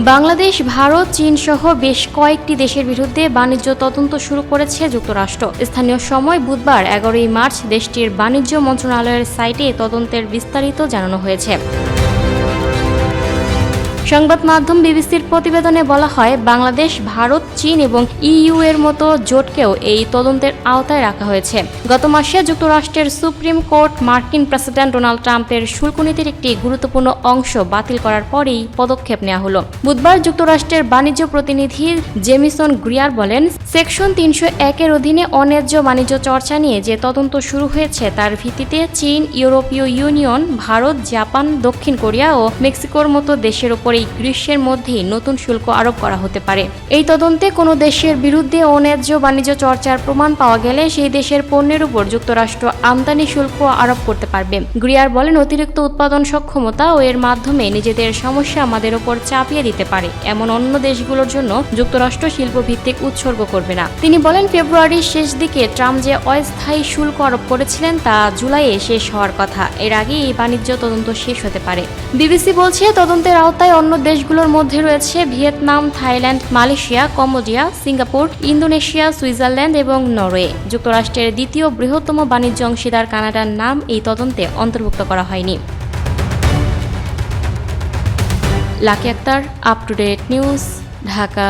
বাংলাদেশ, ভারত, চীন সহ বেশ কয়েকটি দেশের বিরুদ্ধে বাণিজ্য তদন্ত শুরু করেছে যুক্তরাষ্ট্র। স্থানীয় সময় বুধবার 11 মার্চ দেশটির বাণিজ্য মন্ত্রণালয়ের সাইটে তদন্তের বিস্তারিত জানানো হয়েছে। সংবাদ মাধ্যম বিবিসির প্রতিবেদনে বলা হয়, বাংলাদেশ, ভারত, চীন এবং ইইউ এর মতো জোটকেও এই তদন্তের আওতায় রাখা হয়েছে। গত মাসে যুক্তরাষ্ট্রের সুপ্রিম কোর্ট মার্কিন প্রেসিডেন্ট ডোনাল্ড ট্রাম্পের শুল্ক নীতির একটি গুরুত্বপূর্ণ অংশ বাতিল করার পরেই পদক্ষেপ নেওয়া হলো। বুধবার যুক্তরাষ্ট্রের বাণিজ্য প্রতিনিধি জেমিসন গ্রিয়ার বলেন, সেকশন 301 এর অধীনে অন্যায্য বাণিজ্য চর্চা নিয়ে যে তদন্ত শুরু হয়েছে তার ভিত্তিতে চীন, ইউরোপীয় ইউনিয়ন, ভারত, জাপান, দক্ষিণ কোরিয়া ও মেক্সিকোর মতো দেশের উপর এই গ্রীষ্মের মধ্যেই নতুন শুল্ক আরোপ করা হতে পারে। এই তদন্তে কোনো দেশের বিরুদ্ধে অন্যায্য বাণিজ্য চর্চার প্রমাণ পাওয়া গেলে সেই দেশের পণ্যের উপর যুক্তরাষ্ট্র আমদানি শুল্ক আরোপ করতে পারবে। গ্রিয়ার বলেন, অতিরিক্ত উৎপাদন সক্ষমতা ও এর মাধ্যমে নিজেদের সমস্যা আমাদের উপর চাপিয়ে দিতে পারে এমন অন্য দেশগুলোর জন্য যুক্তরাষ্ট্র শিল্পভিত্তিক উৎসর্গ করবে না। তিনি বলেন, ফেব্রুয়ারির শেষ দিকে ট্রাম্প যে অস্থায়ী শুল্ক আরোপ করেছিলেন তা জুলাইয়ে শেষ হওয়ার কথা। এর আগে এই বাণিজ্য তদন্ত শেষ হতে পারে। বিবিসি বলছে, তদন্তের আওতায় অন্য দেশগুলোর মধ্যে রয়েছে Vietnam, Thailand, Malaysia, Cambodia, Singapore, Indonesia, Switzerland এবং নরওয়ে। যুক্তরাষ্ট্রের দ্বিতীয় বৃহত্তম বাণিজ্য অংশীদার কানাডার নাম এই তদন্তে অন্তর্ভুক্ত করা হয়নি। Lucky Akter, up to date news, Dhaka.